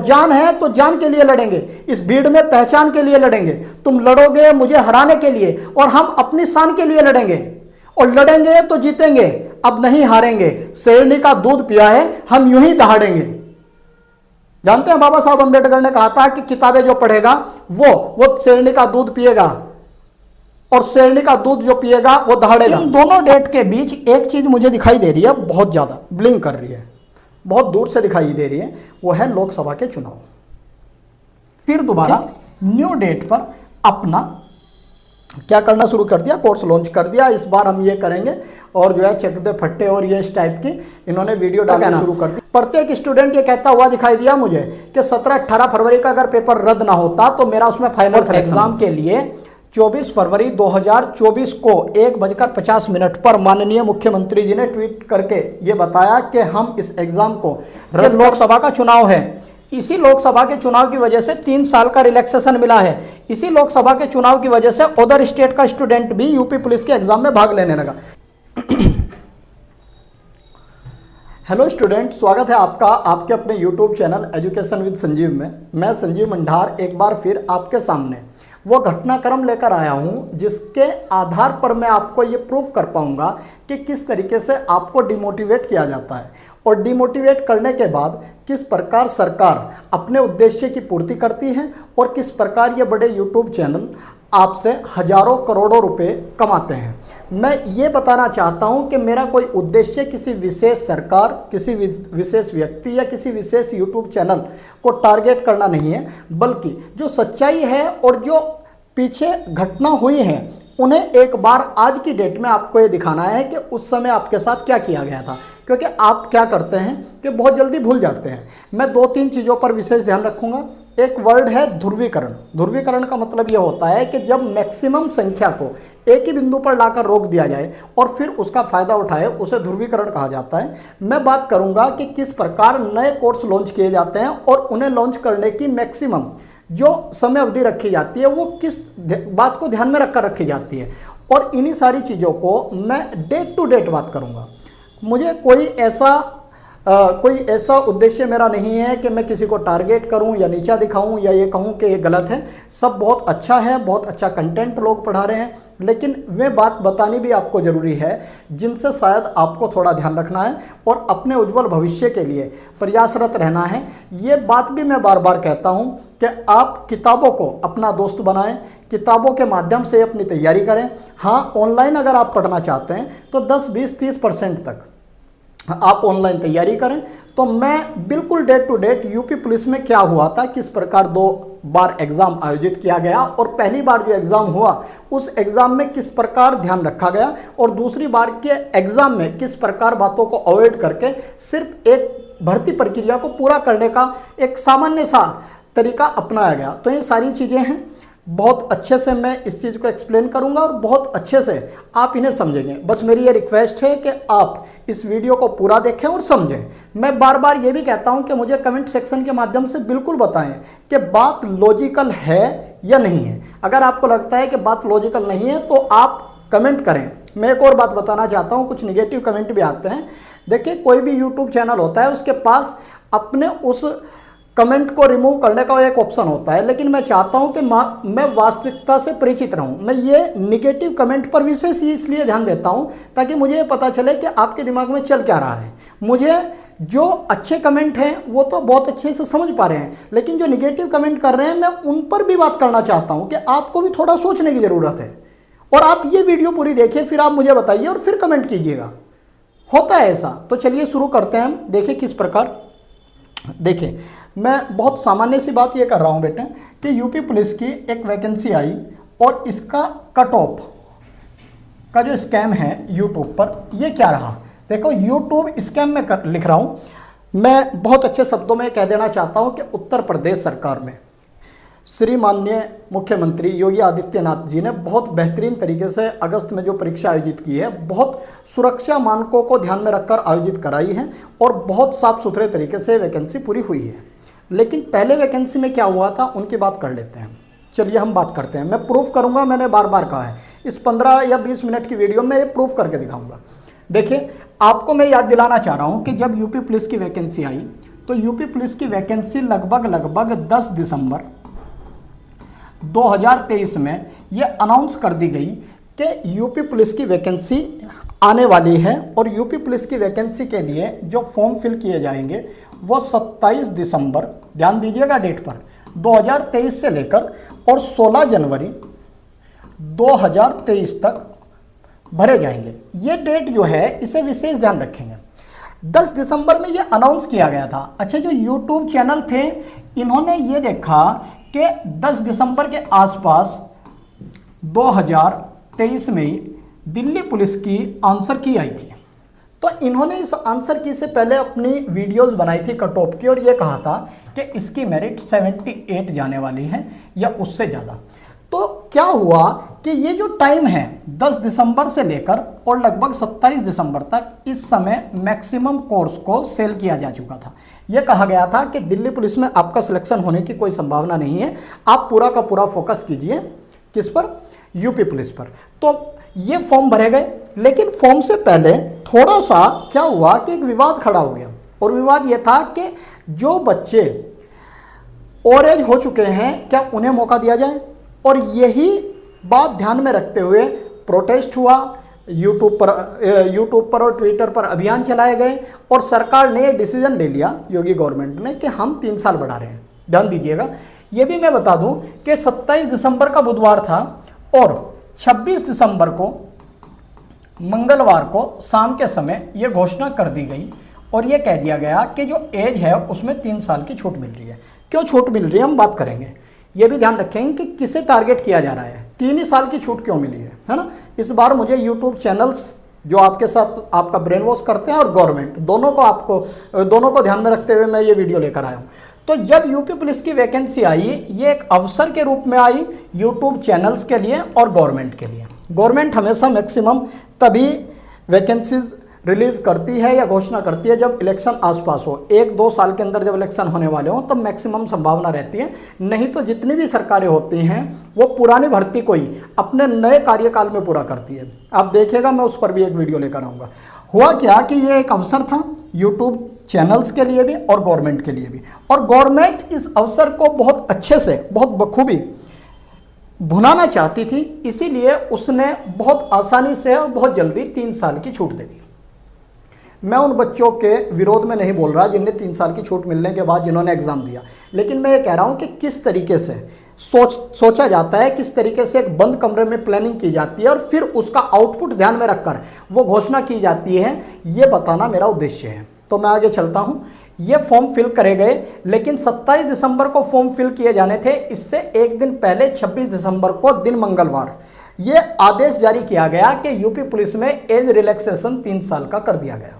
जान है तो जान के लिए लड़ेंगे, इस भीड़ में पहचान के लिए लड़ेंगे। तुम लड़ोगे मुझे हराने के लिए और हम अपनी शान के लिए लड़ेंगे, और लड़ेंगे तो जीतेंगे, अब नहीं हारेंगे। शेरनी का दूध पिया है, हम यूं ही दहाड़ेंगे। जानते हैं बाबा साहब अंबेडकर ने कहा था कि किताबें जो पढ़ेगा वो शेरनी का दूध पिएगा, और शेरनी का दूध जो पिएगा वो दहाड़ेगा। इन दोनों डेट के बीच एक चीज मुझे दिखाई दे रही है, बहुत ज्यादा ब्लिंक कर रही है, बहुत दूर से दिखाई दे रही है, वो है लोकसभा के चुनाव। फिर दोबारा न्यू डेट पर अपना क्या करना शुरू कर दिया, कोर्स लॉन्च कर दिया। इस बार हम ये करेंगे, और जो है चक दे फट्टे और ये इस टाइप की इन्होंने वीडियो डालना शुरू कर दी। प्रत्येक स्टूडेंट ये कहता हुआ दिखाई दिया मुझे कि 17-18 फरवरी का अगर पेपर रद्द ना होता तो मेरा उसमें फाइनल एग्जाम के लिए 24 फरवरी 2024 को 1:50 पर माननीय मुख्यमंत्री जी ने ट्वीट करके ये बताया कि हम इस एग्जाम को रद्द, लोकसभा का चुनाव है। इसी लोकसभा के चुनाव की वजह से 3 साल का रिलैक्सेशन मिला है। इसी लोकसभा के चुनाव की वजह से अदर स्टेट का स्टूडेंट भी यूपी पुलिस के एग्जाम में भाग लेने लगा। हेलो स्टूडेंट, स्वागत है आपका आपके अपने YouTube channel education with Sanjeev में। मैं संजीव मंडार एक बार फिर आपके सामने वो घटनाक्रम लेकर आया हूं जिसके आधार पर मैं आपको ये प्रूफ कर पाऊंगा कि किस तरीके से आपको डिमोटिवेट किया जाता है, और डिमोटिवेट करने के बाद किस प्रकार सरकार अपने उद्देश्य की पूर्ति करती है, और किस प्रकार ये बड़े यूट्यूब चैनल आपसे हजारों करोड़ों रुपए कमाते हैं। मैं ये बताना चाहता हूं कि मेरा कोई उद्देश्य किसी विशेष सरकार, किसी विशेष व्यक्ति या किसी विशेष यूट्यूब चैनल को टारगेट करना नहीं है, बल्कि जो सच्चाई है और जो पीछे घटना हुई है उन्हें एक बार आज की डेट में आपको ये दिखाना है कि उस समय आपके साथ क्या किया गया था। क्योंकि आप क्या करते हैं कि बहुत जल्दी भूल जाते हैं। मैं 2-3 चीज़ों पर विशेष ध्यान रखूंगा। एक वर्ड है ध्रुवीकरण। ध्रुवीकरण का मतलब यह होता है कि जब मैक्सिमम संख्या को एक ही बिंदु पर लाकर रोक दिया जाए और फिर उसका फायदा उठाए, उसे ध्रुवीकरण कहा जाता है। मैं बात करूंगा कि किस प्रकार नए कोर्स लॉन्च किए जाते हैं और उन्हें लॉन्च करने की मैक्सिमम जो समय अवधि रखी जाती है वो किस बात को ध्यान में रखकर रखी जाती है, और इन्हीं सारी चीज़ों को मैं डेट टू डेट बात करूंगा। मुझे कोई ऐसा उद्देश्य मेरा नहीं है कि मैं किसी को टारगेट करूं या नीचा दिखाऊं या ये कहूं कि ये गलत है। सब बहुत अच्छा है, बहुत अच्छा कंटेंट लोग पढ़ा रहे हैं, लेकिन वे बात बतानी भी आपको ज़रूरी है जिनसे शायद आपको थोड़ा ध्यान रखना है और अपने उज्जवल भविष्य के लिए प्रयासरत रहना है। ये बात भी मैं बार बार कहता हूं कि आप किताबों को अपना दोस्त बनाएं, किताबों के माध्यम से अपनी तैयारी करें। हाँ, ऑनलाइन अगर आप पढ़ना चाहते हैं तो 10, 20, 30% तक आप ऑनलाइन तैयारी करें। तो मैं बिल्कुल date to date UP police में क्या हुआ था, किस प्रकार 2 बार एग्जाम आयोजित किया गया, और पहली बार जो एग्जाम हुआ उस एग्जाम में किस प्रकार ध्यान रखा गया, और दूसरी बार के एग्जाम में किस प्रकार बातों को अवॉइड करके सिर्फ एक भर्ती प्रक्रिया को पूरा करने का एक सामान्य सा तरीका अपनाया गया। तो ये सारी चीज़ें हैं, बहुत अच्छे से मैं इस चीज़ को एक्सप्लेन करूंगा और बहुत अच्छे से आप इन्हें समझेंगे। बस मेरी ये रिक्वेस्ट है कि आप इस वीडियो को पूरा देखें और समझें। मैं बार बार ये भी कहता हूं कि मुझे कमेंट सेक्शन के माध्यम से बिल्कुल बताएं कि बात लॉजिकल है या नहीं है। अगर आपको लगता है कि बात लॉजिकल नहीं है तो आप कमेंट करें। मैं एक और बात बताना चाहता हूँ, कुछ निगेटिव कमेंट भी आते हैं। देखिए, कोई भी यूट्यूब चैनल होता है उसके पास अपने उस कमेंट को रिमूव करने का एक ऑप्शन होता है, लेकिन मैं चाहता हूं कि मैं वास्तविकता से परिचित रहूं। मैं ये निगेटिव कमेंट पर विशेष इसलिए ध्यान देता हूं ताकि मुझे ये पता चले कि आपके दिमाग में चल क्या रहा है। मुझे जो अच्छे कमेंट हैं वो तो बहुत अच्छे से समझ पा रहे हैं, लेकिन जो निगेटिव कमेंट कर रहे हैं मैं उन पर भी बात करना चाहता हूँ कि आपको भी थोड़ा सोचने की ज़रूरत है। और आप ये वीडियो पूरी देखिए, फिर आप मुझे बताइए और फिर कमेंट कीजिएगा। होता है ऐसा। तो चलिए शुरू करते हैं हम। देखिए किस प्रकार, देखिए मैं बहुत सामान्य सी बात ये कर रहा हूँ बेटे कि यूपी पुलिस की एक वैकेंसी आई और इसका कट ऑफ का जो स्कैम है यूट्यूब पर, ये क्या रहा। देखो, यूट्यूब स्कैम में लिख रहा हूँ। मैं बहुत अच्छे शब्दों में कह देना चाहता हूँ कि उत्तर प्रदेश सरकार में श्री माननीय मुख्यमंत्री योगी आदित्यनाथ जी ने बहुत बेहतरीन तरीके से अगस्त में जो परीक्षा आयोजित की है, बहुत सुरक्षा मानकों को ध्यान में रखकर आयोजित कराई है और बहुत साफ सुथरे तरीके से वैकेंसी पूरी हुई है। लेकिन पहले वैकेंसी में क्या हुआ था उनकी बात कर लेते हैं। चलिए हम बात करते हैं। मैं प्रूफ करूंगा, मैंने बार बार कहा है, इस 15 या 20 मिनट की वीडियो में ये प्रूफ करके दिखाऊंगा। देखिए, आपको मैं याद दिलाना चाह रहा हूं कि जब यूपी पुलिस की वैकेंसी आई तो यूपी पुलिस की वैकेंसी लगभग 10 दिसंबर 2023 में ये अनाउंस कर दी गई कि यूपी पुलिस की वैकेंसी आने वाली है। और यूपी पुलिस की वैकेंसी के लिए जो फॉर्म फिल किए जाएंगे वो 27 दिसंबर, ध्यान दीजिएगा डेट पर, 2023 से लेकर और 16 जनवरी 2023 तक भरे जाएंगे। ये डेट जो है इसे विशेष ध्यान रखेंगे। 10 दिसंबर में ये अनाउंस किया गया था। अच्छा, जो यूट्यूब चैनल थे इन्होंने ये देखा कि 10 दिसंबर के आसपास 2023 में ही दिल्ली पुलिस की आंसर की आई थी, तो इन्होंने इस आंसर की से पहले अपनी वीडियोस बनाई थी कट ऑफ की, और ये कहा था कि इसकी मेरिट 78 जाने वाली है या उससे ज़्यादा। तो क्या हुआ कि ये जो टाइम है 10 दिसंबर से लेकर और लगभग 27 दिसंबर तक, इस समय मैक्सिमम कोर्स को सेल किया जा चुका था। यह कहा गया था कि दिल्ली पुलिस में आपका सिलेक्शन होने की कोई संभावना नहीं है, आप पूरा का पूरा फोकस कीजिए किस पर, यूपी पुलिस पर। तो ये फॉर्म भरे गए, लेकिन फॉर्म से पहले थोड़ा सा क्या हुआ कि एक विवाद खड़ा हो गया। और विवाद ये था कि जो बच्चे ओवर एज हो चुके हैं क्या उन्हें मौका दिया जाए। और यही बात ध्यान में रखते हुए प्रोटेस्ट हुआ, यूट्यूब पर और ट्विटर पर अभियान चलाए गए, और सरकार ने डिसीजन ले लिया, योगी गवर्नमेंट ने, कि हम 3 साल बढ़ा रहे हैं। ध्यान दीजिएगा, ये भी मैं बता दूं कि 27 दिसंबर का बुधवार था और 26 दिसंबर को मंगलवार को शाम के समय यह घोषणा कर दी गई और यह कह दिया गया कि जो एज है उसमें 3 साल की छूट मिल रही है। क्यों छूट मिल रही है हम बात करेंगे। यह भी ध्यान रखेंगे कि किसे टारगेट किया जा रहा है, 3 ही साल की छूट क्यों मिली है ना। इस बार मुझे यूट्यूब चैनल्स जो आपके साथ आपका ब्रेन वॉश करते हैं और गवर्नमेंट दोनों को ध्यान में रखते हुए मैं ये वीडियो लेकर आया हूँ। तो जब यूपी पुलिस की वैकेंसी आई, ये एक अवसर के रूप में आई यूट्यूब चैनल्स के लिए और गवर्नमेंट के लिए। गवर्नमेंट हमेशा मैक्सिमम तभी वैकेंसीज रिलीज करती है या घोषणा करती है जब इलेक्शन आसपास हो। 1-2 साल के अंदर जब इलेक्शन होने वाले हो तब मैक्सिमम संभावना रहती है, नहीं तो जितनी भी सरकारें होती हैं वो पुरानी भर्ती को ही अपने नए कार्यकाल में पूरा करती है। आप देखिएगा, मैं उस पर भी एक वीडियो लेकर आऊँगा। हुआ क्या कि ये एक अवसर था यूट्यूब चैनल्स के लिए भी और गवर्नमेंट के लिए भी, और गवर्नमेंट इस अवसर को बहुत अच्छे से, बहुत बखूबी भुनाना चाहती थी, इसीलिए उसने बहुत आसानी से और बहुत जल्दी 3 साल की छूट दे दी। मैं उन बच्चों के विरोध में नहीं बोल रहा जिन्हें 3 साल की छूट मिलने के बाद जिन्होंने एग्जाम दिया, लेकिन मैं ये कह रहा हूँ कि किस तरीके से सोचा जाता है, किस तरीके से एक बंद कमरे में प्लानिंग की जाती है और फिर उसका आउटपुट ध्यान में रखकर वो घोषणा की जाती है, ये बताना मेरा उद्देश्य है। तो मैं आगे चलता हूँ। ये फॉर्म फिल करे गए, लेकिन 27 दिसंबर को फॉर्म फिल किए जाने थे। इससे एक दिन पहले 26 दिसंबर को दिन मंगलवार ये आदेश जारी किया गया कि यूपी पुलिस में एज रिलैक्सेशन 3 साल का कर दिया गया।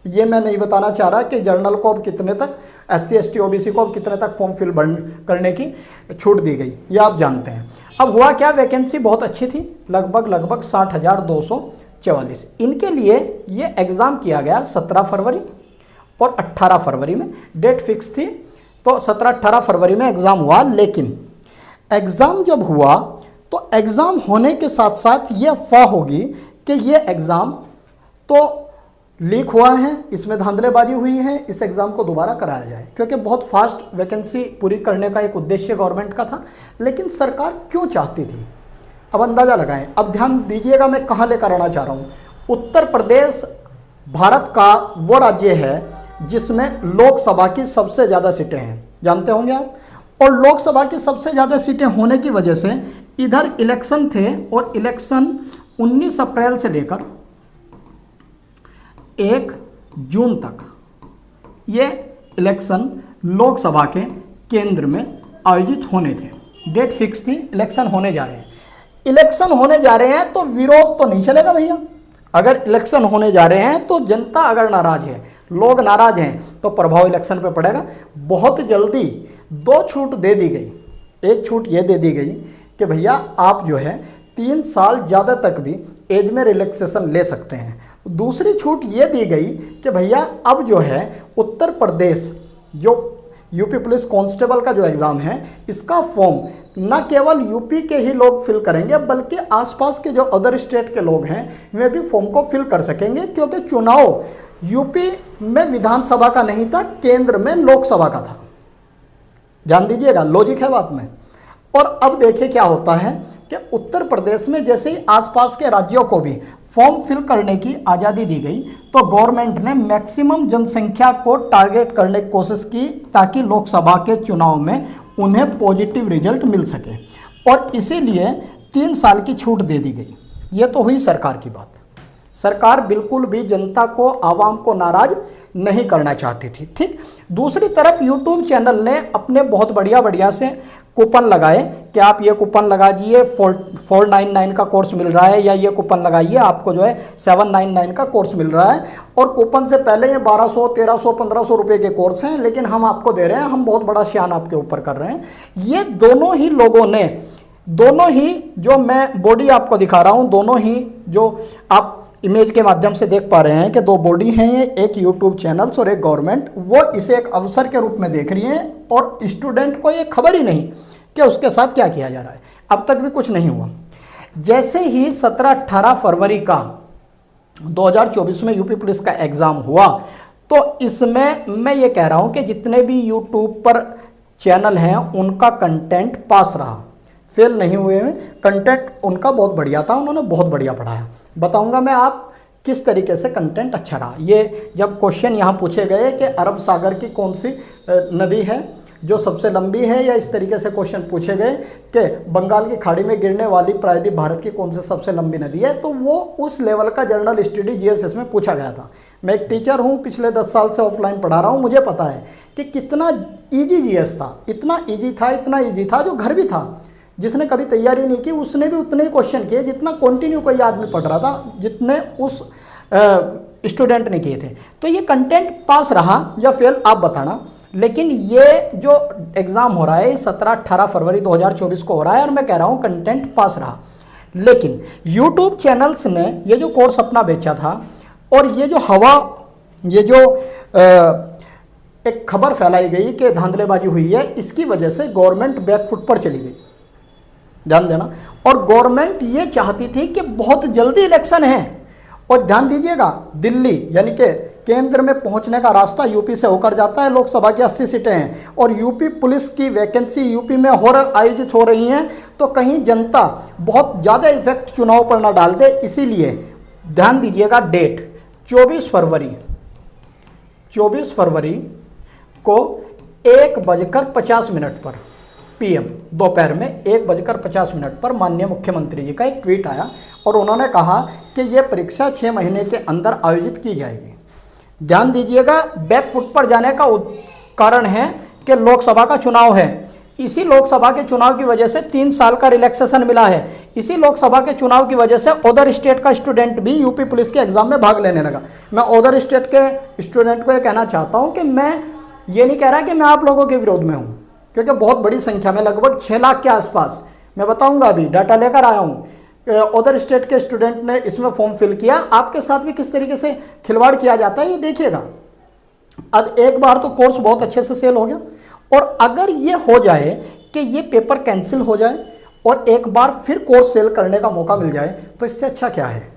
ये मैं नहीं बताना चाह रहा कि जर्नल को अब कितने तक, SC ST OBC को अब कितने तक फॉर्म फिल करने की छूट दी गई, ये आप जानते हैं। अब हुआ क्या, वैकेंसी बहुत अच्छी थी, लगभग 60,244। इनके लिए ये एग्ज़ाम किया गया 17 फरवरी और 18 फरवरी में, डेट फिक्स थी। तो 17-18 फरवरी में एग्ज़ाम हुआ, लेकिन एग्ज़ाम जब हुआ तो एग्ज़ाम होने के साथ साथ ये अफवाह होगी कि ये एग्ज़ाम तो लीक हुआ है, इसमें धांधलेबाजी हुई है, इस एग्ज़ाम को दोबारा कराया जाए, क्योंकि बहुत फास्ट वैकेंसी पूरी करने का एक उद्देश्य गवर्नमेंट का था। लेकिन सरकार क्यों चाहती थी, अब अंदाज़ा लगाएं। अब ध्यान दीजिएगा मैं कहाँ लेकर आना चाह रहा हूँ। उत्तर प्रदेश भारत का वो राज्य है जिसमें लोकसभा की सबसे ज़्यादा सीटें हैं, जानते होंगे आप। और लोकसभा की सबसे ज़्यादा सीटें होने की वजह से इधर इलेक्शन थे, और इलेक्शन 19 अप्रैल से लेकर 1 जून तक ये इलेक्शन लोकसभा के केंद्र में आयोजित होने थे। डेट फिक्स थी, इलेक्शन होने जा रहे हैं। इलेक्शन होने जा रहे हैं तो विरोध तो नहीं चलेगा भैया। अगर इलेक्शन होने जा रहे हैं तो जनता अगर नाराज है, लोग नाराज हैं, तो प्रभाव इलेक्शन पे पड़ेगा। बहुत जल्दी 2 छूट दे दी गई। एक छूट ये दे दी गई कि भैया आप जो है 3 साल ज़्यादा तक भी एज में रिलैक्सेशन ले सकते हैं। दूसरी छूट ये दी गई कि भैया अब जो है उत्तर प्रदेश जो यूपी पुलिस कांस्टेबल का जो एग्ज़ाम है, इसका फॉर्म न केवल यूपी के ही लोग फिल करेंगे बल्कि आसपास के जो अदर स्टेट के लोग हैं वे भी फॉर्म को फिल कर सकेंगे, क्योंकि चुनाव यूपी में विधानसभा का नहीं था, केंद्र में लोकसभा का था। ध्यान दीजिएगा, लॉजिक है बात में। और अब देखिए क्या होता है कि उत्तर प्रदेश में जैसे ही आसपास के राज्यों को भी फॉर्म फिल करने की आज़ादी दी गई, तो गवर्नमेंट ने मैक्सिमम जनसंख्या को टारगेट करने की कोशिश की ताकि लोकसभा के चुनाव में उन्हें पॉजिटिव रिजल्ट मिल सके, और इसीलिए 3 साल की छूट दे दी गई। ये तो हुई सरकार की बात। सरकार बिल्कुल भी जनता को, आवाम को नाराज नहीं करना चाहती थी। ठीक, दूसरी तरफ यूट्यूब चैनल ने अपने बहुत बढ़िया से कूपन लगाए कि आप ये कूपन लगा दीजिए, 499 का कोर्स मिल रहा है, या ये कूपन लगाइए आपको जो है 799 का कोर्स मिल रहा है। और कूपन से पहले ये 1200, 1300, 1500 रुपये के कोर्स हैं, लेकिन हम आपको दे रहे हैं, हम बहुत बड़ा शान आपके ऊपर कर रहे हैं। ये दोनों ही लोगों ने, दोनों ही जो मैं बॉडी आपको दिखा रहा हूँ, दोनों ही जो आप इमेज के माध्यम से देख पा रहे हैं कि 2 बॉडी हैं, ये एक यूट्यूब चैनल्स और एक गवर्नमेंट, वो इसे एक अवसर के रूप में देख रही है, और स्टूडेंट को ये खबर ही नहीं कि उसके साथ क्या किया जा रहा है। अब तक भी कुछ नहीं हुआ। जैसे ही 17-18 फरवरी का 2024 में यूपी पुलिस का एग्जाम हुआ, तो इसमें मैं ये कह रहा हूं कि जितने भी यूट्यूब पर चैनल हैं उनका कंटेंट पास रहा, फेल नहीं हुए हैं। कंटेंट उनका बहुत बढ़िया था, उन्होंने बहुत बढ़िया पढ़ाया। बताऊंगा मैं आप किस तरीके से कंटेंट अच्छा रहा। ये जब क्वेश्चन यहाँ पूछे गए कि अरब सागर की कौन सी नदी है जो सबसे लंबी है, या इस तरीके से क्वेश्चन पूछे गए कि बंगाल की खाड़ी में गिरने वाली प्रायद्वीप भारत की कौन सी सबसे लंबी नदी है, तो वो उस लेवल का जनरल स्टडी जीएस में पूछा गया था। मैं एक टीचर हूँ, पिछले 10 साल से ऑफलाइन पढ़ा रहा हूँ, मुझे पता है कि कितना ईजी जीएस था। इतना ईजी था जो घर भी था, जिसने कभी तैयारी नहीं की उसने भी उतने ही क्वेश्चन किए जितना कंटिन्यू कोई आदमी पढ़ रहा था, जितने उस स्टूडेंट ने किए थे। तो ये कंटेंट पास रहा या फेल, आप बताना। लेकिन ये जो एग्ज़ाम हो रहा है 17-18 फरवरी 2024 को हो रहा है, और मैं कह रहा हूँ कंटेंट पास रहा। लेकिन यूट्यूब चैनल्स ने ये जो कोर्स अपना बेचा था, और ये जो एक खबर फैलाई गई कि धांधलेबाजी हुई है, इसकी वजह से गवर्नमेंट बैकफुट पर चली गई। ध्यान देना। और गवर्नमेंट ये चाहती थी कि बहुत जल्दी इलेक्शन है, और ध्यान दीजिएगा, दिल्ली यानी कि केंद्र में पहुंचने का रास्ता यूपी से होकर जाता है। लोकसभा की 80 सीटें हैं, और यूपी पुलिस की वैकेंसी यूपी में आयोजित हो रही हैं, तो कहीं जनता बहुत ज़्यादा इफेक्ट चुनाव पर ना डाल दे, इसीलिए ध्यान दीजिएगा डेट 24 फरवरी को 1:50 पर PM दोपहर में 1:50 पर माननीय मुख्यमंत्री जी का एक ट्वीट आया, और उन्होंने कहा कि यह परीक्षा 6 महीने के अंदर आयोजित की जाएगी। ध्यान दीजिएगा, बैकफुट पर जाने का कारण है कि लोकसभा का चुनाव है। इसी लोकसभा के चुनाव की वजह से 3 साल का रिलैक्सेशन मिला है। इसी लोकसभा के चुनाव की वजह से अदर स्टेट का स्टूडेंट भी यूपी पुलिस के एग्जाम में भाग लेने लगा। मैं अदर स्टेट के स्टूडेंट को ये कहना चाहता हूँ कि मैं ये नहीं कह रहा कि मैं आप लोगों के विरोध में हूँ, क्योंकि बहुत बड़ी संख्या में, लगभग 6 लाख के आसपास, मैं बताऊंगा, अभी डाटा लेकर आया हूँ, अदर स्टेट के स्टूडेंट ने इसमें फॉर्म फिल किया। आपके साथ भी किस तरीके से खिलवाड़ किया जाता है ये देखिएगा। अब एक बार तो कोर्स बहुत अच्छे से सेल हो गया, और अगर ये हो जाए कि ये पेपर कैंसिल हो जाए और एक बार फिर कोर्स सेल करने का मौका मिल जाए, तो इससे अच्छा क्या है?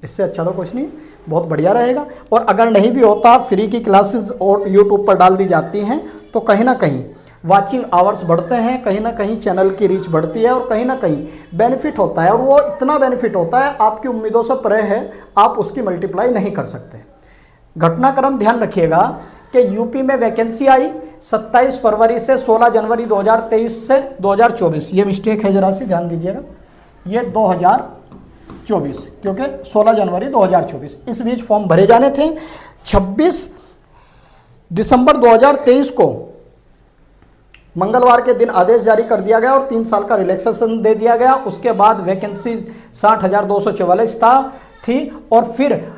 इससे अच्छा तो कुछ नहीं, बहुत बढ़िया रहेगा। और अगर नहीं भी होता, फ्री की क्लासेस और यूट्यूब पर डाल दी जाती हैं, तो कहीं ना कहीं वाचिंग आवर्स बढ़ते हैं, कहीं ना कहीं चैनल की रीच बढ़ती है, और कहीं ना कहीं बेनिफिट होता है। और वो इतना बेनिफिट होता है, आपकी उम्मीदों से परे है, आप उसकी मल्टीप्लाई नहीं कर सकते। घटनाक्रम ध्यान रखिएगा कि यूपी में वैकेंसी आई 27 फरवरी से 16 जनवरी 2023 से 2024। ये मिस्टेक है, जरा सी ध्यान दीजिएगा, ये 2024, क्योंकि 16 जनवरी 2024 इस बीच फॉर्म भरे जाने थे। 26 दिसंबर 2023 को मंगलवार के दिन आदेश जारी कर दिया गया और 3 साल का रिलैक्सेशन दे दिया गया। उसके बाद वैकेंसी 60,244 थी, और फिर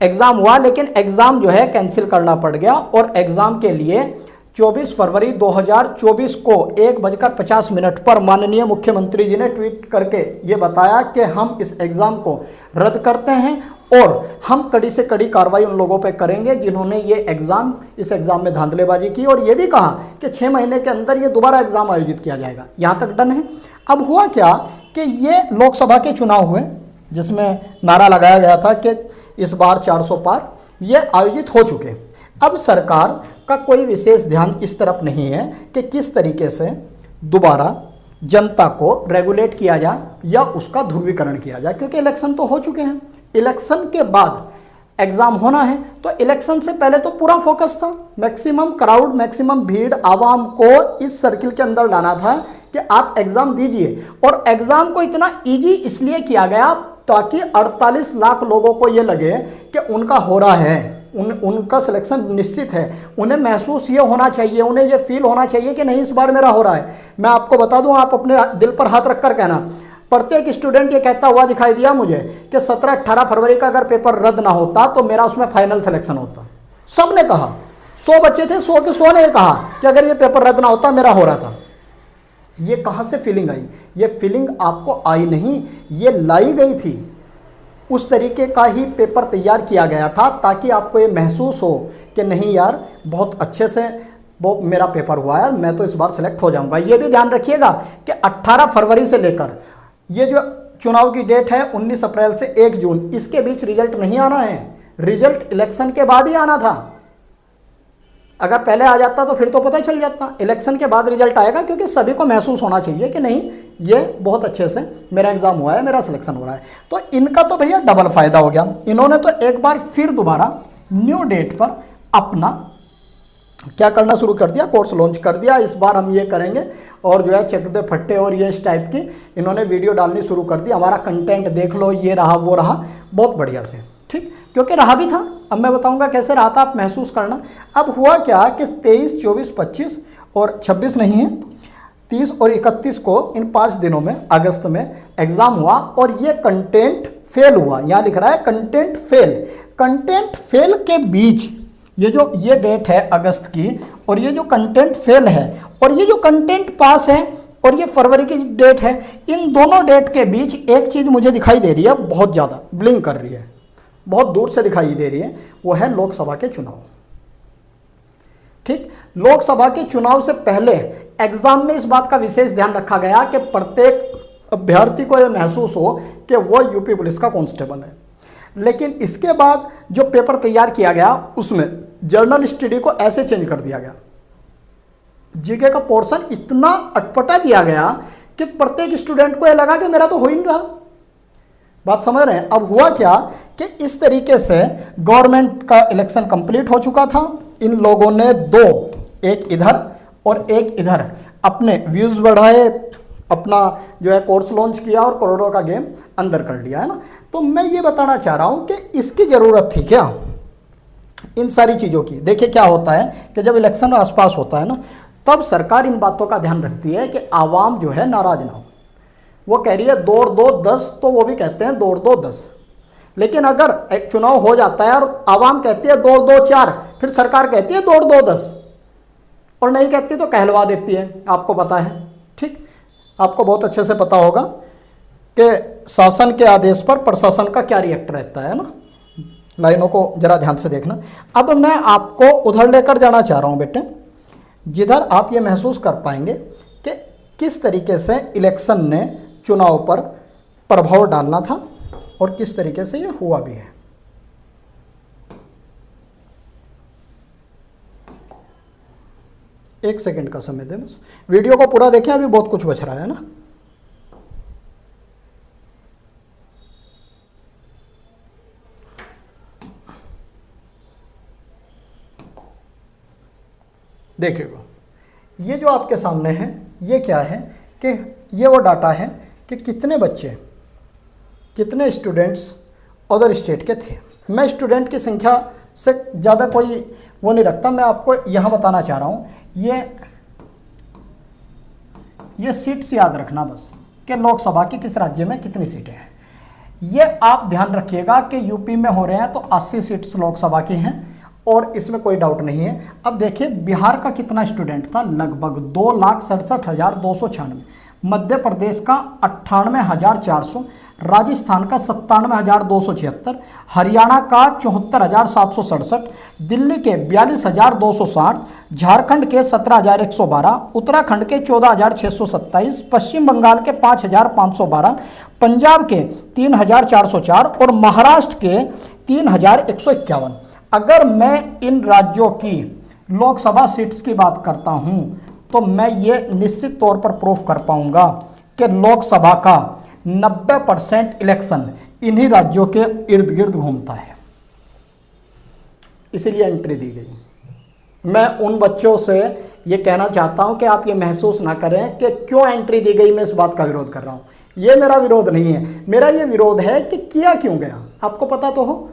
एग्ज़ाम हुआ, लेकिन एग्ज़ाम जो है कैंसिल करना पड़ गया। और एग्ज़ाम के लिए 24 फरवरी 2024 को 1:50 पर माननीय मुख्यमंत्री जी ने ट्वीट करके ये बताया कि हम इस एग्ज़ाम को रद्द करते हैं, और हम कड़ी से कड़ी कार्रवाई उन लोगों पे करेंगे जिन्होंने इस एग्ज़ाम में धांधलेबाजी की। और ये भी कहा कि 6 महीने के अंदर ये दोबारा एग्ज़ाम आयोजित किया जाएगा। यहाँ तक डन है। अब हुआ क्या कि ये लोकसभा के चुनाव हुए, जिसमें नारा लगाया गया था कि इस बार 400 पार, ये आयोजित हो चुके। अब सरकार का कोई विशेष ध्यान इस तरफ नहीं है कि किस तरीके से दोबारा जनता को रेगुलेट किया जाए या उसका ध्रुवीकरण किया जाए, क्योंकि इलेक्शन तो हो चुके हैं। इलेक्शन के बाद एग्जाम होना है, तो इलेक्शन से पहले तो पूरा फोकस था, मैक्सिमम क्राउड, मैक्सिमम भीड़, आवाम को इस सर्किल के अंदर लाना था कि आप एग्जाम दीजिए। और एग्जाम को इतना इजी इसलिए किया गया ताकि 48 लाख लोगों को ये लगे कि उनका हो रहा है, उनका सिलेक्शन निश्चित है। उन्हें महसूस ये होना चाहिए, उन्हें ये फील होना चाहिए कि नहीं, इस बार मेरा हो रहा है। मैं आपको बता दूं, आप अपने दिल पर हाथ रखकर कहना, प्रत्येक स्टूडेंट ये कहता हुआ दिखाई दिया मुझे कि 17-18 फरवरी का अगर पेपर रद्द ना होता तो मेरा उसमें फाइनल सिलेक्शन होता। सब ने कहा, 100 बच्चे थे, 100 के 100 ने कहा कि अगर ये पेपर रद्द ना होता मेरा हो रहा था। ये कहाँ से फीलिंग आई? ये फीलिंग आपको आई नहीं, ये लाई गई थी। उस तरीके का ही पेपर तैयार किया गया था ताकि आपको ये महसूस हो कि नहीं यार, बहुत अच्छे से वो मेरा पेपर हुआ है, मैं तो इस बार सेलेक्ट हो जाऊंगा। ये भी ध्यान रखिएगा कि 18 फरवरी से लेकर ये जो चुनाव की डेट है 19 अप्रैल से 1 जून, इसके बीच रिजल्ट नहीं आना है। रिजल्ट इलेक्शन के बाद ही आना था। अगर पहले आ जाता तो फिर तो पता चल जाता। इलेक्शन के बाद रिजल्ट आएगा, क्योंकि सभी को महसूस होना चाहिए कि नहीं, ये बहुत अच्छे से मेरा एग्जाम हुआ है, मेरा सिलेक्शन हो रहा है। तो इनका तो भैया डबल फायदा हो गया। इन्होंने तो एक बार फिर दोबारा न्यू डेट पर अपना क्या करना शुरू कर दिया, कोर्स लॉन्च कर दिया। इस बार हम ये करेंगे, और जो है चक दे फट्टे और ये इस टाइप की इन्होंने वीडियो डालनी शुरू कर दी। हमारा कंटेंट देख लो, ये रहा वो रहा, बहुत बढ़िया से, ठीक, क्योंकि रहा भी था। अब मैं बताऊंगा कैसे रहा था, आप महसूस करना। अब हुआ क्या कि 23, 24, 25 और 26 नहीं है, 30 और 31 को इन 5 दिनों में अगस्त में एग्जाम हुआ और ये कंटेंट फेल हुआ। यहाँ लिख रहा है कंटेंट फेल। कंटेंट फेल के बीच ये डेट है अगस्त की, और ये जो कंटेंट फेल है और ये जो कंटेंट पास है और ये फरवरी की डेट है, इन दोनों डेट के बीच एक चीज मुझे दिखाई दे रही है, बहुत ज्यादा ब्लिंक कर रही है, बहुत दूर से दिखाई दे रही है, वो है लोकसभा के चुनाव। ठीक, लोकसभा के चुनाव से पहले एग्जाम में इस बात का विशेष ध्यान रखा गया कि प्रत्येक अभ्यर्थी को यह महसूस हो कि वो यूपी पुलिस का कांस्टेबल है। लेकिन इसके बाद जो पेपर तैयार किया गया उसमें जर्नल स्टडी को ऐसे चेंज कर दिया गया, जीके का पोर्शन इतना अटपटा दिया गया कि प्रत्येक स्टूडेंट को यह लगा कि मेरा तो हो ही नहीं रहा। बात समझ रहे हैं? अब हुआ क्या कि इस तरीके से गवर्नमेंट का इलेक्शन कंप्लीट हो चुका था। इन लोगों ने दो, एक इधर और एक इधर, अपने व्यूज बढ़ाए, अपना जो है कोर्स लॉन्च किया और करोड़ों का गेम अंदर कर लिया, है ना। तो मैं ये बताना चाह रहा हूं कि इसकी जरूरत थी क्या इन सारी चीजों की। देखिए क्या होता है कि जब इलेक्शन आसपास होता है ना, तब सरकार इन बातों का ध्यान रखती है कि आवाम जो है नाराज ना हो। वो कह रही है दौड़ दो 10, तो वो भी कहते हैं दौड़ दो 10। लेकिन अगर एक चुनाव हो जाता है और आवाम कहती है दौड़ दो 4, फिर सरकार कहती है दौड़ दो 10, और नहीं कहती तो कहलवा देती है। आपको पता है, ठीक, आपको बहुत अच्छे से पता होगा कि शासन के आदेश पर प्रशासन का क्या रिएक्ट रहता है ना। लाइनों को जरा ध्यान से देखना। अब मैं आपको उधर लेकर जाना चाह रहा हूं बेटे, जिधर आप ये महसूस कर पाएंगे कि किस तरीके से इलेक्शन ने चुनाव पर प्रभाव डालना था और किस तरीके से ये हुआ भी है। एक सेकंड का समय दें बस, वीडियो को पूरा देखें, अभी बहुत कुछ बच रहा है ना। देखिएगा, ये जो आपके सामने है ये क्या है कि ये वो डाटा है कि कितने बच्चे, कितने स्टूडेंट्स अदर स्टेट के थे। मैं स्टूडेंट की संख्या से ज़्यादा कोई वो नहीं रखता, मैं आपको यहाँ बताना चाह रहा हूँ। ये सीट्स याद रखना बस कि लोकसभा की किस राज्य में कितनी सीटें हैं। ये आप ध्यान रखिएगा कि यूपी में हो रहे हैं तो 80 सीट्स लोकसभा की हैं और इसमें कोई डाउट नहीं है। अब देखिए बिहार का कितना स्टूडेंट था, लगभग 2,67,296, मध्य प्रदेश का 98,400, राजस्थान का 97,276, हरियाणा का 74,767, दिल्ली के 42,260, झारखंड के 17,112, उत्तराखंड के 14,627, पश्चिम बंगाल के 5,512, पंजाब के 3,404 और महाराष्ट्र के 3,151। अगर मैं इन राज्यों की लोकसभा सीट्स की बात करता हूं तो मैं ये निश्चित तौर पर प्रूफ कर पाऊंगा कि लोकसभा का 90% इलेक्शन इन्हीं राज्यों के इर्द गिर्द घूमता है, इसलिए एंट्री दी गई। मैं उन बच्चों से ये कहना चाहता हूं कि आप ये महसूस ना करें कि क्यों एंट्री दी गई, मैं इस बात का विरोध कर रहा हूं। ये मेरा विरोध नहीं है, मेरा ये विरोध है कि किया क्यों गया, आपको पता तो हो,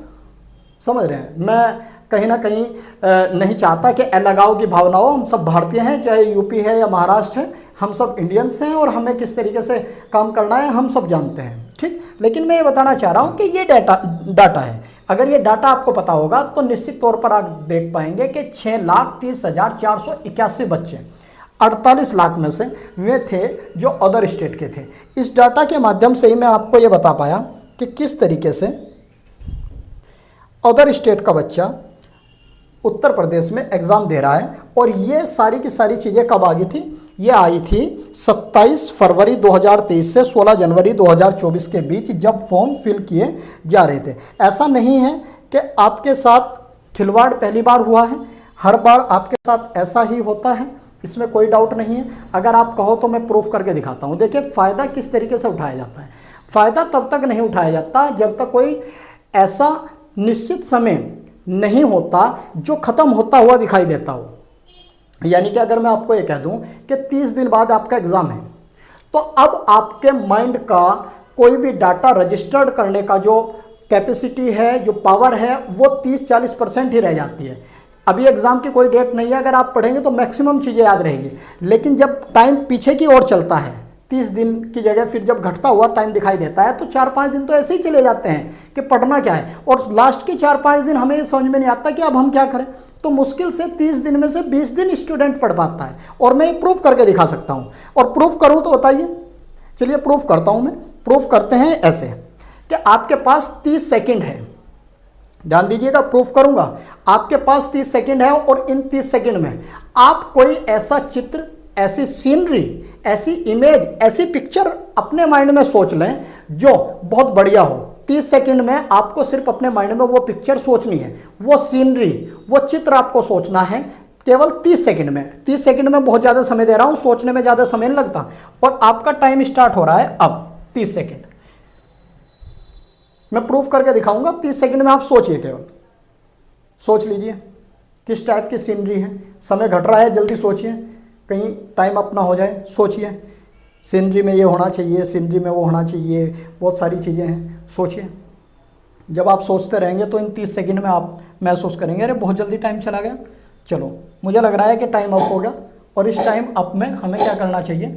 समझ रहे हैं। मैं कहीं ना कहीं नहीं चाहता कि अलगाव की भावना हो। हम सब भारतीय हैं, चाहे यूपी है या महाराष्ट्र है, हम सब इंडियंस हैं और हमें किस तरीके से काम करना है हम सब जानते हैं, ठीक। लेकिन मैं ये बताना चाह रहा हूँ कि ये डाटा है। अगर ये डाटा आपको पता होगा तो निश्चित तौर पर आप देख पाएंगे कि 6,30,481 बच्चे 48 लाख में से वे थे जो अदर स्टेट के थे। इस डाटा के माध्यम से ही मैं आपको ये बता पाया कि किस तरीके से अदर स्टेट का बच्चा उत्तर प्रदेश में एग्ज़ाम दे रहा है। और ये सारी की सारी चीज़ें कब आ गई थी, ये आई थी 27 फरवरी 2023 से 16 जनवरी 2024 के बीच, जब फॉर्म फिल किए जा रहे थे। ऐसा नहीं है कि आपके साथ खिलवाड़ पहली बार हुआ है, हर बार आपके साथ ऐसा ही होता है, इसमें कोई डाउट नहीं है। अगर आप कहो तो मैं प्रूफ करके दिखाता हूँ। देखिए फ़ायदा किस तरीके से उठाया जाता है। फ़ायदा तब तक नहीं उठाया जाता जब तक कोई ऐसा निश्चित समय नहीं होता जो ख़त्म होता हुआ दिखाई देता हो। यानी कि अगर मैं आपको ये कह दूं कि 30 दिन बाद आपका एग्ज़ाम है, तो अब आपके माइंड का कोई भी डाटा रजिस्टर्ड करने का जो कैपेसिटी है, जो पावर है, वो 30-40% ही रह जाती है। अभी एग्ज़ाम की कोई डेट नहीं है, अगर आप पढ़ेंगे तो मैक्सिमम चीज़ें याद रहेगी। लेकिन जब टाइम पीछे की ओर चलता है, 30 दिन की जगह फिर जब घटता हुआ टाइम दिखाई देता है, तो 4-5 दिन तो ऐसे ही चले जाते हैं कि पढ़ना क्या है। और लास्ट के 4-5 दिन हमें ये समझ में नहीं आता कि अब हम क्या करें। तो मुश्किल से 30 दिन में से 20 दिन स्टूडेंट पढ़ पाता है। और मैं ये प्रूफ करके दिखा सकता हूँ। और प्रूफ करूँ तो बताइए, चलिए प्रूफ करता हूँ मैं। प्रूफ करते हैं ऐसे कि आपके पास 30 सेकेंड है, ध्यान दीजिएगा, प्रूफ करूँगा। आपके पास 30 सेकेंड है और इन 30 सेकेंड में आप कोई ऐसा चित्र, ऐसी सीनरी, ऐसी इमेज, ऐसी पिक्चर अपने माइंड में सोच लें जो बहुत बढ़िया हो। 30 सेकंड में आपको सिर्फ अपने माइंड में वो पिक्चर सोचनी है, वो सीनरी, वो चित्र आपको सोचना है केवल 30 सेकंड में। 30 सेकंड में बहुत ज़्यादा समय दे रहा हूँ, सोचने में ज़्यादा समय नहीं लगता। और आपका टाइम स्टार्ट हो रहा है अब 30 सेकंड। मैं प्रूफ करके दिखाऊंगा। 30 सेकंड में आप सोचिए, केवल सोच लीजिए किस टाइप की सीनरी है। समय घट रहा है, जल्दी सोचिए, कहीं टाइम अपना हो जाए। सोचिए, सीनरी में ये होना चाहिए, सीनरी में वो होना चाहिए, बहुत सारी चीज़ें हैं, सोचिए। जब आप सोचते रहेंगे तो इन 30 सेकंड में आप महसूस करेंगे अरे बहुत जल्दी टाइम चला गया। चलो, मुझे लग रहा है कि टाइम अप हो गया और इस टाइम अप में हमें क्या करना चाहिए,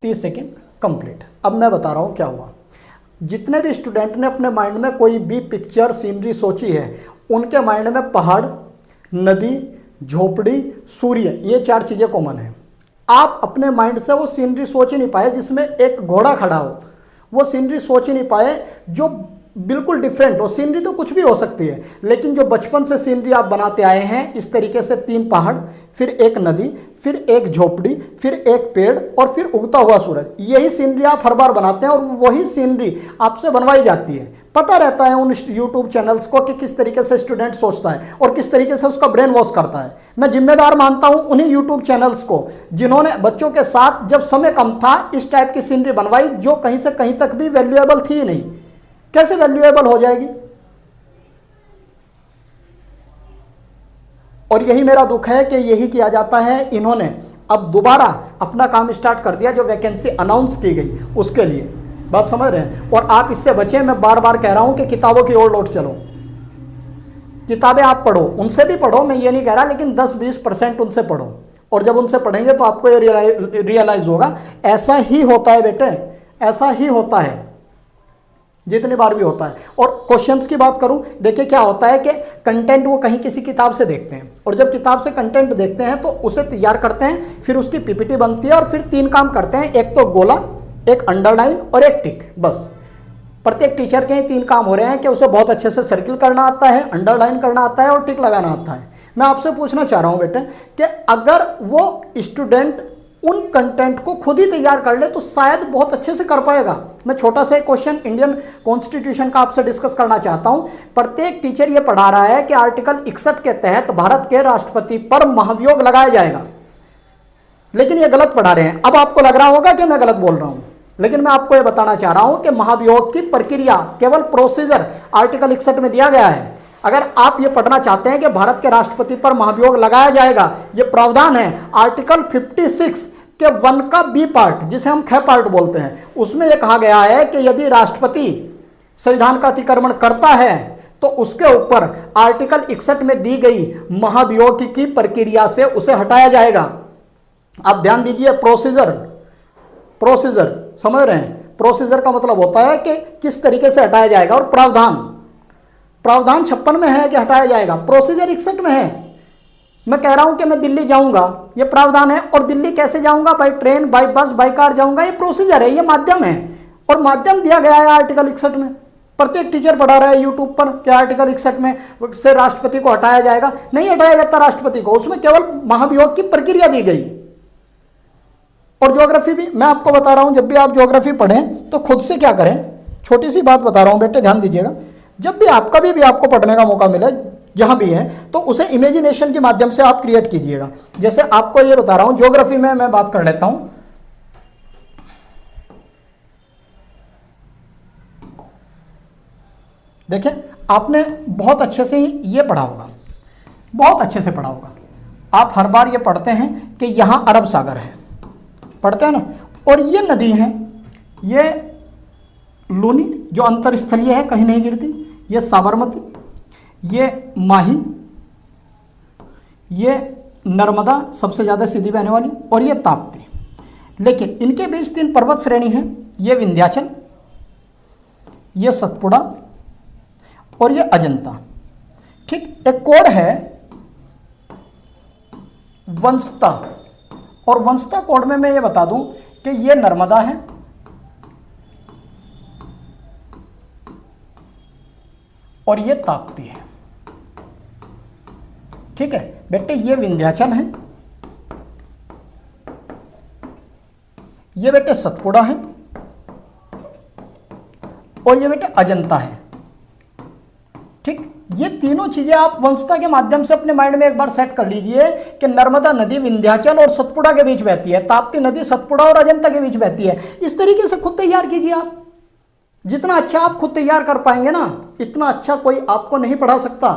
30 सेकंड कंप्लीट। अब मैं बता रहा हूँ क्या हुआ। जितने भी स्टूडेंट ने अपने माइंड में कोई भी पिक्चर, सीनरी सोची है, उनके माइंड में पहाड़, नदी, झोपड़ी, सूर्य, ये 4 चीज़ें कॉमन है। आप अपने माइंड से वो सीनरी सोच ही नहीं पाए जिसमें एक घोड़ा खड़ा हो, वो सीनरी सोच ही नहीं पाए जो बिल्कुल डिफरेंट हो। सीनरी तो कुछ भी हो सकती है, लेकिन जो बचपन से सीनरी आप बनाते आए हैं इस तरीके से, 3 पहाड़, फिर एक नदी, फिर एक झोपड़ी, फिर एक पेड़ और फिर उगता हुआ सूरज, यही सीनरी आप हर बार बनाते हैं और वही सीनरी आपसे बनवाई जाती है। पता रहता है उन यूट्यूब चैनल्स को कि किस तरीके से स्टूडेंट सोचता है और किस तरीके से उसका ब्रेन वॉश करता है। मैं जिम्मेदार मानता हूं उन्हीं यूट्यूब चैनल्स को जिन्होंने बच्चों के साथ जब समय कम था इस टाइप की सीनरी बनवाई जो कहीं से कहीं तक भी वैल्यूएबल थी ही नहीं। कैसे वैल्यूएबल हो जाएगी? और यही मेरा दुख है कि यही किया जाता है। इन्होंने अब दोबारा अपना काम स्टार्ट कर दिया जो वैकेंसी अनाउंस की गई उसके लिए। बात समझ रहे हैं? और आप इससे बचें। मैं बार बार कह रहा हूं कि किताबों की ओर लौट चलो। किताबें आप पढ़ो, उनसे भी पढ़ो, मैं ये नहीं कह रहा, लेकिन 10-20% उनसे पढ़ो। और जब उनसे पढ़ेंगे तो आपको ये रियलाइज होगा ऐसा ही होता है बेटे, ऐसा ही होता है जितनी बार भी होता है। और क्वेश्चंस की बात करूं, देखिए क्या होता है कि कंटेंट वो कहीं किसी किताब से देखते हैं और जब किताब से कंटेंट देखते हैं तो उसे तैयार करते हैं, फिर उसकी पीपीटी बनती है और फिर 3 काम करते हैं, एक तो गोला, एक अंडरलाइन और एक टिक। बस प्रत्येक टीचर के 3 काम हो रहे हैं कि उसे बहुत अच्छे से सर्किल करना आता है, अंडरलाइन करना आता है और टिक लगाना आता है। मैं आपसे पूछना चाह रहा हूं बेटे कि अगर वो स्टूडेंट उन कंटेंट को खुद ही तैयार कर ले तो शायद बहुत अच्छे से कर पाएगा। मैं छोटा सा एक क्वेश्चन इंडियन कॉन्स्टिट्यूशन का आपसे डिस्कस करना चाहता हूं। प्रत्येक टीचर ये पढ़ा रहा है कि आर्टिकल 61 के तहत भारत के राष्ट्रपति पर महाभियोग लगाया जाएगा, लेकिन ये गलत पढ़ा रहे हैं। अब आपको लग रहा होगा कि मैं गलत बोल रहा हूं, लेकिन मैं आपको ये बताना चाह रहा हूं कि महाभियोग की प्रक्रिया केवल प्रोसीजर आर्टिकल 61 में दिया गया है। अगर आप ये पढ़ना चाहते हैं कि भारत के राष्ट्रपति पर महाभियोग लगाया जाएगा, ये प्रावधान है आर्टिकल 56 के 1 का बी पार्ट, जिसे हम ख पार्ट बोलते हैं। उसमें यह कहा गया है कि यदि राष्ट्रपति संविधान का अतिक्रमण करता है तो उसके ऊपर आर्टिकल 61 में दी गई महाभियोग की प्रक्रिया से उसे हटाया जाएगा। आप ध्यान दीजिए, प्रोसीजर समझ रहे हैं? प्रोसीजर का मतलब होता है कि किस तरीके से हटाया जाएगा, और प्रावधान 56 में है कि हटाया जाएगा, प्रोसीजर 61 में है। मैं कह रहा हूं कि मैं दिल्ली जाऊंगा, ये प्रावधान है, और दिल्ली कैसे जाऊंगा? By train, by bus, by car जाऊंगा, ये प्रोसीजर है, ये माध्यम है, और माध्यम दिया गया है आर्टिकल 61 में। प्रत्येक टीचर पढ़ा रहा है यूट्यूब पर कि आर्टिकल 61 में से राष्ट्रपति को हटाया जाएगा। नहीं हटाया जाता राष्ट्रपति को, उसमें केवल महाभियोग की प्रक्रिया दी गई। और ज्योग्राफी भी मैं आपको बता रहा हूं, जब भी आप ज्योग्राफी पढ़ें तो खुद से क्या करें, छोटी सी बात बता रहा हूं बेटे, ध्यान दीजिएगा। जब भी आप कभी भी आपको पढ़ने का मौका मिले जहां भी है, तो उसे इमेजिनेशन के माध्यम से आप क्रिएट कीजिएगा। जैसे आपको ये बता रहा हूं, ज्योग्राफी में मैं बात कर लेता हूं। देखिए, आपने बहुत अच्छे से ये पढ़ा होगा, बहुत अच्छे से पढ़ा होगा। आप हर बार ये पढ़ते हैं कि यहां अरब सागर है, पढ़ते हैं ना, और ये नदी है, ये लूनी जो अंतरस्थलीय है, कहीं नहीं गिरती, ये साबरमती, ये माही, ये नर्मदा सबसे ज़्यादा सीधी बहने वाली, और ये ताप्ती। लेकिन इनके बीच 3 पर्वत श्रेणी हैं, ये विंध्याचल, ये सतपुड़ा और ये अजंता। ठीक, एक कोड है वंशता, और वंशता कोड में मैं ये बता दूं कि ये नर्मदा है, और ये ताप्ती है। ठीक है बेटे, ये विंध्याचल है, ये बेटे सतपुड़ा है, और ये बेटे अजंता है। ठीक, ये तीनों चीजें आप वंशता के माध्यम से अपने माइंड में एक बार सेट कर लीजिए कि नर्मदा नदी विंध्याचल और सतपुड़ा के बीच बहती है, ताप्ती नदी सतपुड़ा और अजंता के बीच बहती है। इस तरीके से खुद तैयार कीजिए आप। जितना अच्छा आप खुद तैयार कर पाएंगे ना, इतना अच्छा कोई आपको नहीं पढ़ा सकता।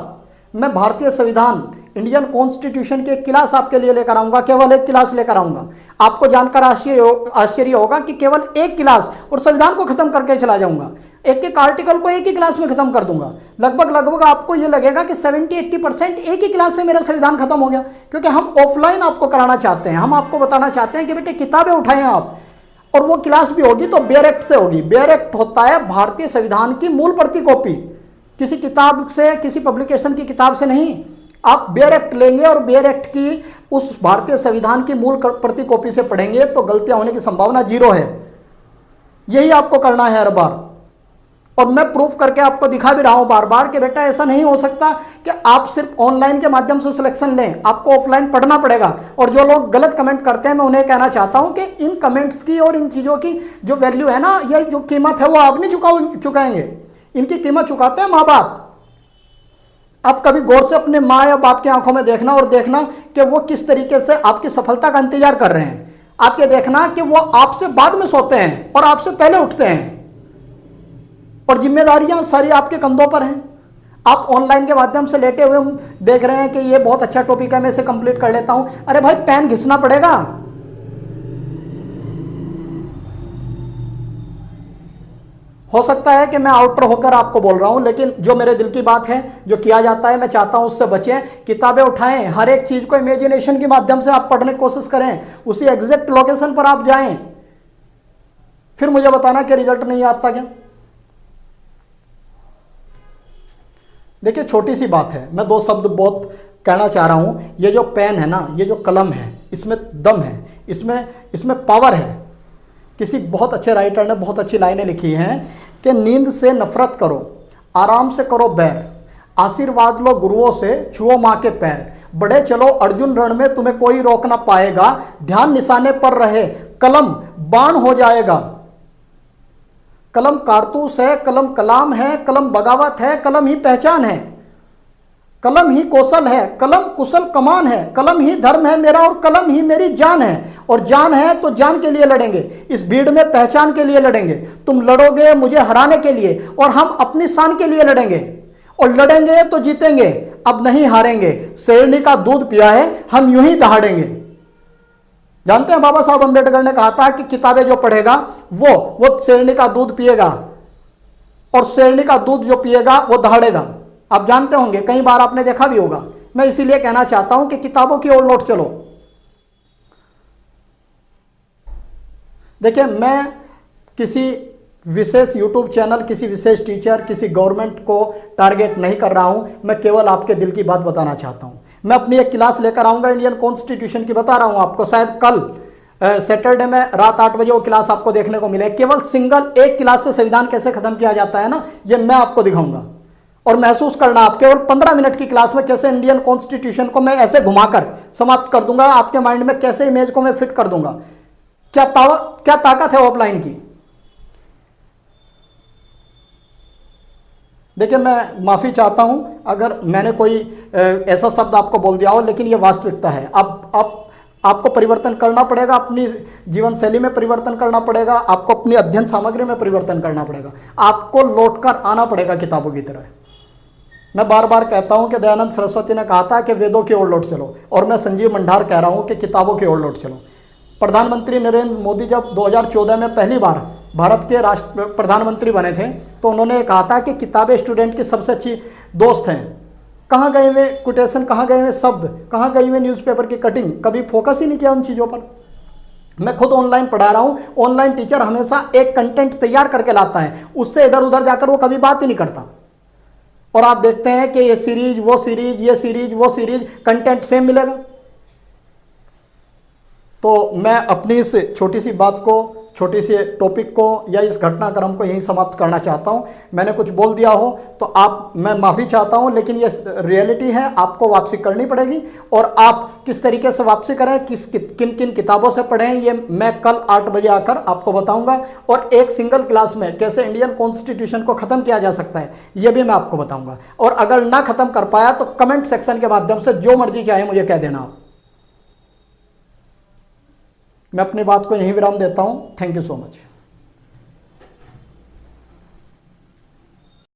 मैं भारतीय संविधान, इंडियन कॉन्स्टिट्यूशन की एक क्लास आपके लिए लेकर आऊंगा, केवल एक क्लास लेकर आऊंगा। आपको जानकर आश्चर्य होगा कि केवल एक क्लास और संविधान को खत्म करके चला जाऊंगा। एक एक आर्टिकल को एक ही क्लास में खत्म कर दूंगा। लगभग आपको ये लगेगा कि 70-80% एक ही क्लास से मेरा संविधान खत्म हो गया, क्योंकि हम ऑफलाइन आपको कराना चाहते हैं। हम आपको बताना चाहते हैं कि बेटे किताबें उठाएं आप, और वो क्लास भी होगी तो बेयर एक्ट से होगी। बेयर एक्ट होता है भारतीय संविधान की मूल प्रति कॉपी, किसी किताब से, किसी पब्लिकेशन की किताब से नहीं। आप बेयर एक्ट लेंगे और बेयर एक्ट की उस भारतीय संविधान की मूल प्रति कॉपी से पढ़ेंगे तो गलतियां होने की संभावना 0 है। यही आपको करना है हर बार, और मैं प्रूफ करके आपको दिखा भी रहा हूं बार बार कि बेटा ऐसा नहीं हो सकता कि आप सिर्फ ऑनलाइन के माध्यम से सिलेक्शन लें, आपको ऑफलाइन पढ़ना पड़ेगा। और जो लोग गलत कमेंट करते हैं, मैं उन्हें कहना चाहता हूं कि इन कमेंट्स की और इन चीज़ों की जो वैल्यू है ना, या जो कीमत है, वो आप नहीं चुकाएंगे। इनकी कीमत चुकाते हैं माँ बाप। आप कभी गौर से अपने माँ या बाप की आंखों में देखना, और देखना कि वो किस तरीके से आपकी सफलता का इंतजार कर रहे हैं। आप ये देखना कि वो आपसे बाद में सोते हैं और आपसे पहले उठते हैं, और जिम्मेदारियां सारी आपके कंधों पर हैं। आप ऑनलाइन के माध्यम से लेटे हुए देख रहे हैं कि ये बहुत अच्छा टॉपिक है, मैं इसे कंप्लीट कर लेता हूं। अरे भाई, पेन घिसना पड़ेगा। हो सकता है कि मैं आउटर होकर आपको बोल रहा हूं, लेकिन जो मेरे दिल की बात है, जो किया जाता है, मैं चाहता हूं उससे बचें। किताबें उठाएं, हर एक चीज को इमेजिनेशन के माध्यम से आप पढ़ने की कोशिश करें, उसी एग्जैक्ट लोकेशन पर आप जाएं, फिर मुझे बताना कि रिजल्ट नहीं आता क्या। देखिए, छोटी सी बात है, मैं 2 शब्द बहुत कहना चाह रहा हूं। ये जो पेन है ना, ये जो कलम है, इसमें दम है, इसमें पावर है। किसी बहुत अच्छे राइटर ने बहुत अच्छी लाइनें लिखी हैं कि नींद से नफरत करो, आराम से करो बैर, आशीर्वाद लो गुरुओं से, छुओ मां के पैर, बढ़े चलो अर्जुन रण में, तुम्हें कोई रोक ना पाएगा, ध्यान निशाने पर रहे, कलम बाण हो जाएगा। कलम कारतूस है, कलम कलाम है, कलम बगावत है, कलम ही पहचान है, कलम ही कौशल है, कलम कुशल कमान है, कलम ही धर्म है मेरा और कलम ही मेरी जान है। और जान है तो जान के लिए लड़ेंगे, इस भीड़ में पहचान के लिए लड़ेंगे। तुम लड़ोगे मुझे हराने के लिए और हम अपनी शान के लिए लड़ेंगे, और लड़ेंगे तो जीतेंगे, अब नहीं हारेंगे। शेरनी का दूध पिया है, हम यूं ही दहाड़ेंगे। जानते हैं बाबा साहब अंबेडकर ने कहा था कि किताबें जो पढ़ेगा वो शेरनी का दूध पिएगा, और शेरनी का दूध जो पिएगा वो दहाड़ेगा। आप जानते होंगे, कई बार आपने देखा भी होगा। मैं इसीलिए कहना चाहता हूं कि किताबों की ओर लौट चलो। देखिए, मैं किसी विशेष यूट्यूब चैनल, किसी विशेष टीचर, किसी गवर्नमेंट को टारगेट नहीं कर रहा हूं। मैं केवल आपके दिल की बात बताना चाहता हूं। मैं अपनी एक क्लास लेकर आऊंगा इंडियन कॉन्स्टिट्यूशन की, बता रहा हूं आपको। शायद कल सैटरडे में रात 8 बजे वो क्लास आपको देखने को मिले। केवल सिंगल एक क्लास से संविधान कैसे खत्म किया जाता है ना, ये मैं आपको दिखाऊंगा। और महसूस करना आप, केवल 15 मिनट की क्लास में कैसे इंडियन कॉन्स्टिट्यूशन को मैं ऐसे घुमाकर समाप्त कर दूंगा। आपके माइंड में कैसे इमेज को मैं फिट कर दूंगा। क्या ताकत है ऑफलाइन की। देखिए, मैं माफी चाहता हूं अगर मैंने कोई ऐसा शब्द आपको बोल दिया हो, लेकिन यह वास्तविकता है। अब आपको परिवर्तन करना पड़ेगा, अपनी जीवन शैली में परिवर्तन करना पड़ेगा, आपको अपनी अध्ययन सामग्री में परिवर्तन करना पड़ेगा, आपको लौटकर आना पड़ेगा किताबों की तरह। मैं बार बार कहता हूं कि दयानंद सरस्वती ने कहा था कि वेदों की ओर लौट चलो, और मैं संजीव मंडार कह रहा हूं कि किताबों की ओर लौट चलो। प्रधानमंत्री नरेंद्र मोदी जब 2014 में पहली बार भारत के राष्ट्र प्रधानमंत्री बने थे, तो उन्होंने कहा था कि किताबें स्टूडेंट की सबसे अच्छी दोस्त हैं। कहाँ गए हुए कोटेशन, कहाँ गए हुए शब्द, कहाँ गई हुए न्यूज़पेपर की कटिंग, कभी फोकस ही नहीं किया उन चीज़ों पर। मैं खुद ऑनलाइन पढ़ा रहा हूँ। ऑनलाइन टीचर हमेशा एक कंटेंट तैयार करके लाता है, उससे इधर उधर जाकर वो कभी बात ही नहीं करता। और आप देखते हैं कि ये सीरीज वो सीरीज, ये सीरीज वो सीरीज, कंटेंट सेम मिलेगा। तो मैं अपनी इस छोटी सी बात को, छोटी सी टॉपिक को या इस घटनाक्रम को यहीं समाप्त करना चाहता हूं। मैंने कुछ बोल दिया हो तो मैं माफ़ी चाहता हूं, लेकिन ये रियलिटी है, आपको वापसी करनी पड़ेगी। और आप किस तरीके से वापसी करें, किन किन किताबों से पढ़ें, ये मैं कल 8 बजे आकर आपको बताऊंगा। और एक सिंगल क्लास में कैसे इंडियन कॉन्स्टिट्यूशन को ख़त्म किया जा सकता है, ये भी मैं आपको बताऊँगा। और अगर ना ख़त्म कर पाया तो कमेंट सेक्शन के माध्यम से जो मर्जी चाहे मुझे कह देना आप। मैं अपनी बात को यहीं विराम देता हूं। Thank you so much.